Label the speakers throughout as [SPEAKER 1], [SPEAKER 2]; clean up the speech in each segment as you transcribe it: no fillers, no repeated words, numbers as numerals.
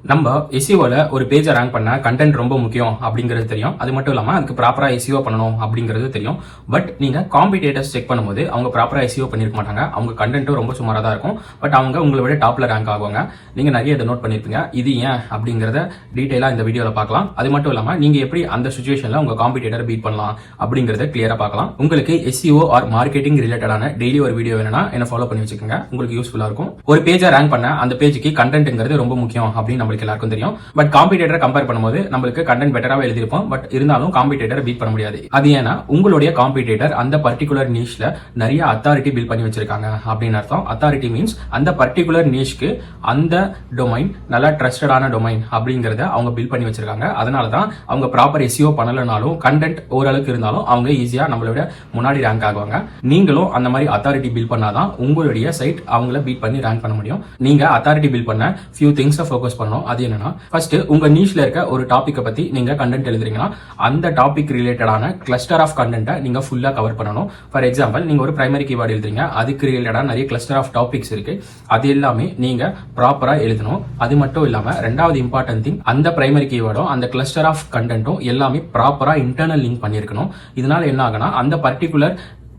[SPEAKER 1] நம்ம எஸ்இஓல ஒரு பேஜை ரேங்க் பண்ண கண்டென்ட் ரொம்ப முக்கியம் அப்படிங்கிறது தெரியும். அது மட்டும் இல்லாம அதுக்கு ப்ராப்பரா எஸ்இஓ பண்ணணும் அப்படிங்கிறது தெரியும். பட் நீங்க காம்படிட்டர்ஸ் செக் பண்ணும்போது அவங்க ப்ராப்பரா எஸ்இஓ பண்ணிருக்க மாட்டாங்க. அவங்க கண்டென்ட்டும் ரொம்ப சுமாரா தான் இருக்கும். பட் அவங்க உங்களை விட டாப்ல ரேங்க் ஆகுவாங்க. நீங்க நிறைய இதை நோட் பண்ணிருப்பீங்க. இது ஏன் அப்படிங்கறத டீடைலா இந்த வீடியோல பார்க்கலாம். அது மட்டும் இல்லாம நீங்க எப்படி அந்த சிச்சுவேஷன்ல உங்க காம்படிட்டர் பீட் பண்ணலாம் அப்படிங்கறத கிளியரா பார்க்கலாம். உங்களுக்கு எஸ்இஓ ஆர் மார்க்கெட்டிங் ரிலேட்டடான டெய்லி ஒரு வீடியோ வேணும்னா என்ன ஃபாலோ பண்ணி வச்சுக்கோங்க. உங்களுக்கு யூஸ்ஃபுல்லா இருக்கும். ஒரு பேஜை ரேங்க் பண்ண அந்த பேஜுக்கு கண்டென்ட்ங்கிறது ரொம்ப முக்கியம் அப்படின்னு நம்மளுக்கு எல்லாருக்கும் தெரியும். பட் காம்படிட்டரை கம்பேர் பண்ணும்போது நம்மளுக்கு கண்டென்ட் பெட்டராவே எழுதிருப்போம். பட் இருந்தாலும் காம்படிட்டரை பீட் பண்ண முடியாது. அது ஏன்னா உங்களுடைய காம்படிட்டர் அந்த பர்டிகுலர் நீஷ்ல நிறைய அத்தாரிட்டி பில்ட் பண்ணி வச்சிருக்காங்க அப்படின்னு அர்த்தம். அத்தாரிட்டி மீன்ஸ் அந்த பர்டிகுலர் நீஷ்க்கு அந்த டொமைன் நல்ல ட்ரஸ்டடான டொமைன் அப்படிங்கறத அவங்க பில்ட் பண்ணி வச்சிருக்காங்க. அதனாலதான் அவங்க ப்ராப்பர் எஸ்இஓ பண்ணலனாலும் கண்டென்ட் ஓரளவுக்கு இருந்தாலும் அவங்க ஈஸியா நம்மளோட முன்னாடி ரேங்க் ஆகுவாங்க. நீங்களும் அந்த மாதிரி அத்தாரிட்டி பில்ட் பண்ணாதான் உங்களுடைய சைட் அவங்கள பீட் பண்ணி ரேங்க் பண்ண முடியும். நீங்க அத்தாரிட்டி பில்ட் பண்ண ஃபியூ திங்ஸ் ஃபோக்கஸ் பண்ணணும். அது என்னன்னா, ஃபர்ஸ்ட் உங்க நீஷ்ல இருக்க ஒரு டாபிக் பத்தி நீங்க கண்டென்ட் எழுதுறீங்கன்னா அந்த டாபிக் ரிலேட்டடான கிளஸ்டர் ஆஃப் கண்டென்ட்டை நீங்க ஃபுல்லா கவர் பண்ணணும். ஃபார் எக்ஸாம்பிள், நீங்க ஒரு பிரைமரி கீவேர்டு எழுதுறீங்க, அதுக்கு ரிலேட்டடான நிறைய கிளஸ்டர் ஆஃப் டாபிக்ஸ் இருக்கு. அது எல்லாமே நீங்க ப்ராப்பரா எழுதணும். அது மட்டும் இல்லாம ரெண்டாவது இம்பார்ட்டன்ட் திங், அந்த பிரைமரி கீவேர்டும் அந்த கிளஸ்டர் ஆஃப் கண்டென்ட்டும் எல்லாமே ப்ராப்பரா இன்டர்னல் லிங்க் பண்ணிருக்கணும். இதனால என்ன ஆகுனா, அந்த பர்டிகுலர்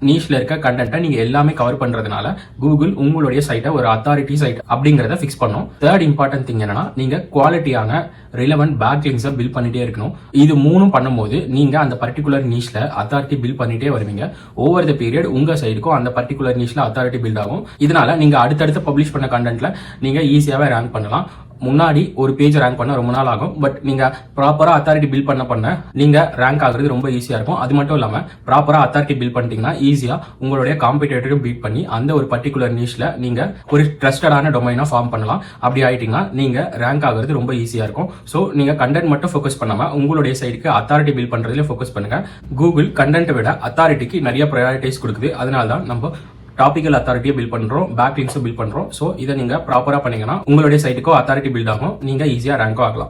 [SPEAKER 1] நீஷ்ல இருக்க கண்டென்ட்டை நீங்க எல்லாமே கவர் பண்றதுனால கூகுள் உங்களுடைய சைட்டை ஒரு அத்தாரிட்டி சைட் அப்படிங்கறத பிக்ஸ் பண்ணும். தேர்ட் இம்பார்ட்டன்ட் திங் என்னன்னா, நீங்க குவாலிட்டியான ரிலவென்ட் பேக்லிங்ஸை பில்ட் பண்ணிட்டே இருக்கணும். இது மூணும் பண்ணும்போது நீங்க அந்த பர்டிகுலர் நீஷ்ல அத்தாரிட்டி பில்ட் பண்ணிட்டே வருவீங்க. ஓவர் த பீரியட் உங்க சைடுக்கும் அந்த பர்டிகுலர் நீஷ்ல அத்தாரிட்டி பில்ட் ஆகும். இதனால நீங்க அடுத்தடுத்து பப்ளிஷ் பண்ண கண்டென்ட்ல நீங்க ஈஸியாவே ரேங்க் பண்ணலாம். முன்னாடி ஒரு பேஜ் ரேங்க் பண்ண ரொம்ப நாள் ஆகும். பட் நீங்க ப்ராப்பரா அத்தாரிட்டி பில்ட் பண்ண நீங்க ரேங்க் ஆகுறது ரொம்ப ஈஸியா இருக்கும். அது மட்டும் இல்லாம ப்ராப்பரா அத்தாரிட்டி பில்ட் பண்ணிட்டீங்கன்னா ஈஸியா உங்களுடைய காம்படிட்டரையும் பீட் பண்ணி அந்த ஒரு பர்டிகுலர் நீஷ்ல நீங்க ஒரு ட்ரஸ்டடான டொமைனா ஃபார்ம் பண்ணலாம். அப்படி ஆயிட்டீங்கன்னா நீங்க ரேங்க் ஆகுறது ரொம்ப ஈஸியா இருக்கும். சோ நீங்க கண்டென்ட் மட்டும் ஃபோக்கஸ் பண்ணாம உங்களுடைய சைடுக்கு அத்தாரிட்டி பில்ட் பண்றதுல ஃபோக்கஸ் பண்ணுங்க. கூகுள் கண்டென்ட் விட அத்தாரிட்டிக்கு நிறைய ப்ரையாரிட்டிஸ் கொடுக்குது. அதனால தான் நம்ம டாபிக்கல் அத்தாரிட்டியை பில்ட் பண்றோம், பேக் லிங்க்ஸும் பில்ட் பண்றோம். சோ இதை நீங்க ப்ராப்பரா பண்ணீங்கன்னா உங்களுடைய சைட்டுக்கோ அத்தாரிட்டி பில்ட் ஆகும். நீங்க ஈஸியா ரேங்கும் ஆகலாம்.